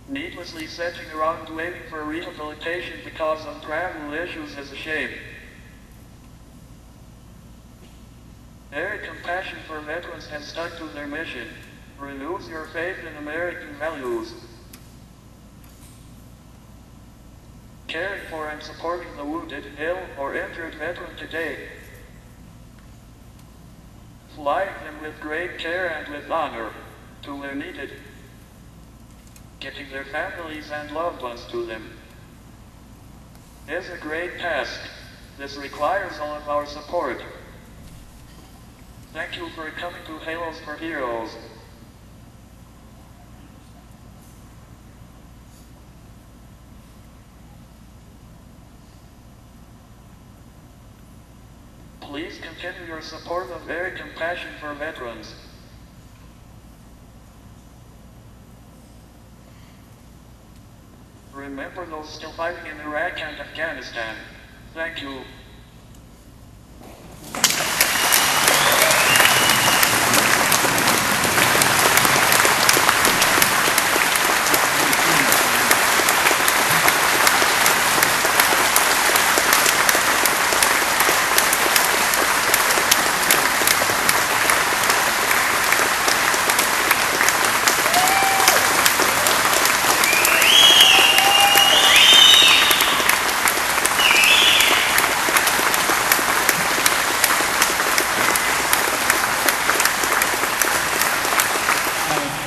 Needlessly sitting around waiting for rehabilitation because of travel issues is a shame. Their compassion for veterans has stuck to their mission. Renews your faith in American values. Caring for and supporting the wounded, ill, or injured veteran today. Flying them with great care and with honor to where needed. Getting their families and loved ones to them is a great task. This requires all of our support. Thank you for coming to Halos for Heroes. Please continue your support of their compassion for veterans. Remember those still fighting in Iraq and Afghanistan. Thank you.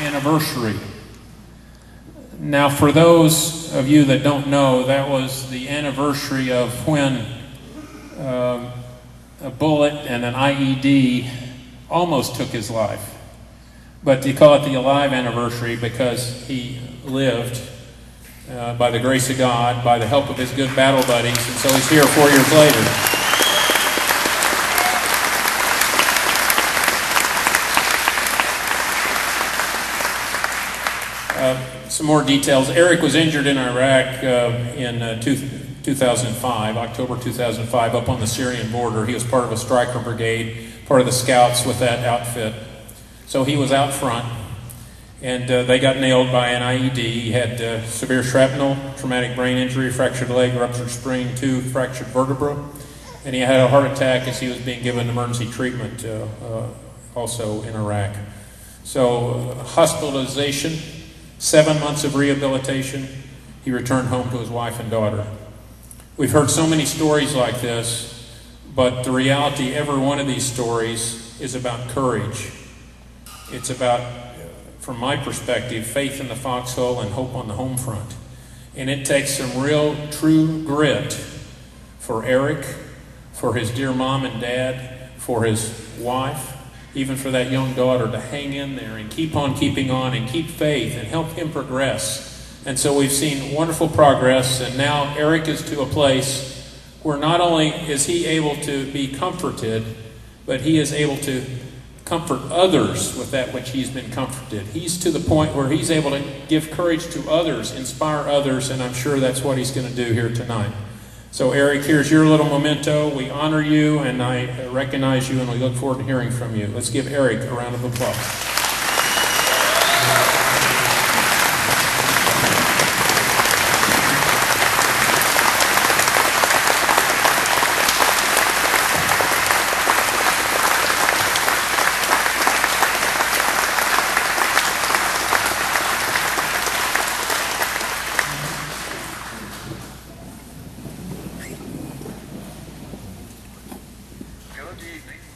Anniversary. Now, for those of you that don't know, that was the anniversary of when a bullet and an IED almost took his life. But they call it the alive anniversary because he lived by the grace of God, by the help of his good battle buddies, and so he's here 4 years later. Some more details. Eric was injured in Iraq in 2005, October 2005, up on the Syrian border. He was part of a striker brigade, part of the scouts with that outfit. So he was out front, and they got nailed by an IED. He had severe shrapnel, traumatic brain injury, fractured leg, ruptured spring, 2 fractured vertebrae, and he had a heart attack as he was being given emergency treatment also in Iraq. So hospitalization, 7 months of rehabilitation, he returned home to his wife and daughter. We've heard so many stories like this, but the reality, every one of these stories is about courage. It's about, from my perspective, faith in the foxhole and hope on the home front. And it takes some real, true grit for Eric, for his dear mom and dad, for his wife, even for that young daughter to hang in there and keep on keeping on and keep faith and help him progress. And so we've seen wonderful progress, and now Eric is to a place where not only is he able to be comforted, but he is able to comfort others with that which he's been comforted. He's to the point where he's able to give courage to others, inspire others, and I'm sure that's what he's going to do here tonight. So Eric, here's your little memento. We honor you, and I recognize you, and we look forward to hearing from you. Let's give Eric a round of applause.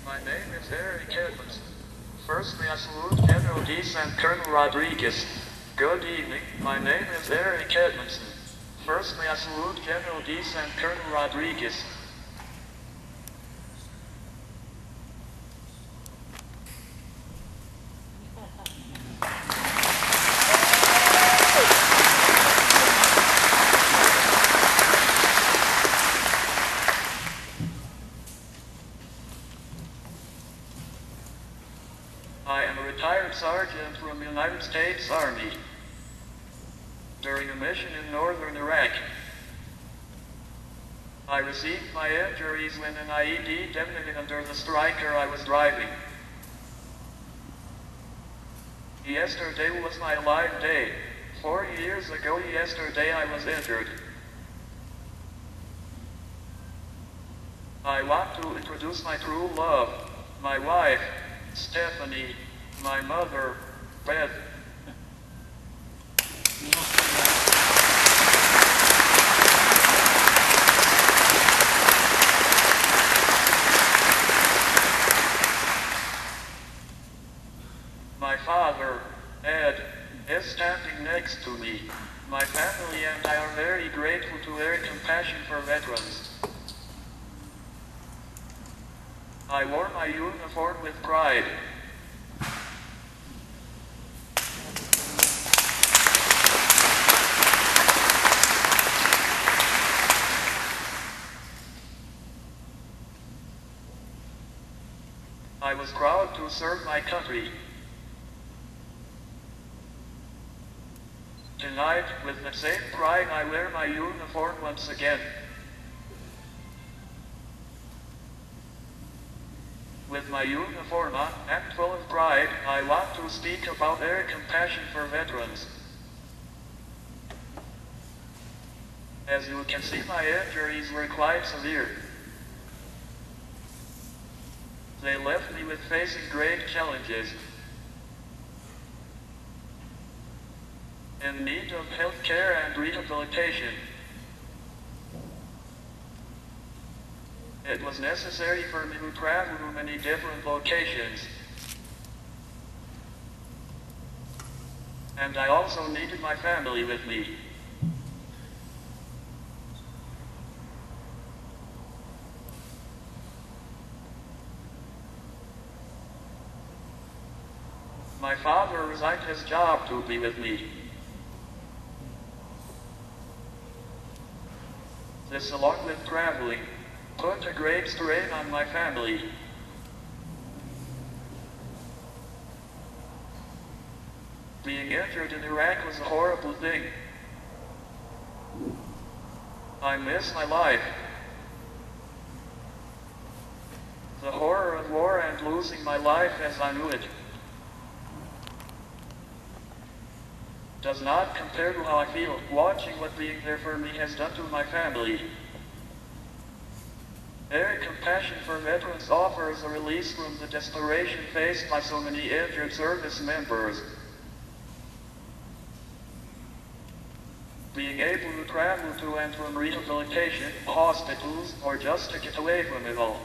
My name is Edmundson. Firstly, I salute General Dees and Colonel Rodriguez. Good evening. My name is Edmundson. Firstly, I salute General Dees and Colonel Rodriguez. I am a retired sergeant from the United States Army. During a mission in northern Iraq, I received my injuries when an IED detonated under the striker I was driving. Yesterday was my live day. 4 years ago yesterday I was injured. I want to introduce my true love, my wife, Stephanie, my mother, Beth. My father, Ed, is standing next to me. My family and I are very grateful to their compassion for veterans. I wore my uniform with pride. I was proud to serve my country. Tonight, with the same pride, I wear my uniform once again. With my uniform on and full of pride, I want to speak about their compassion for veterans. As you can see, my injuries were quite severe. They left me with facing great challenges. In need of health care and rehabilitation. It was necessary for me to travel to many different locations. And I also needed my family with me. My father resigned his job to be with me. This, along with traveling, put a great strain on my family. Being injured in Iraq was a horrible thing. I miss my life. The horror of war and losing my life as I knew it does not compare to how I feel watching what being there for me has done to my family. Their compassion for veterans offers a release from the desperation faced by so many injured service members. Being able to travel to and from rehabilitation, hospitals, or just to get away from it all.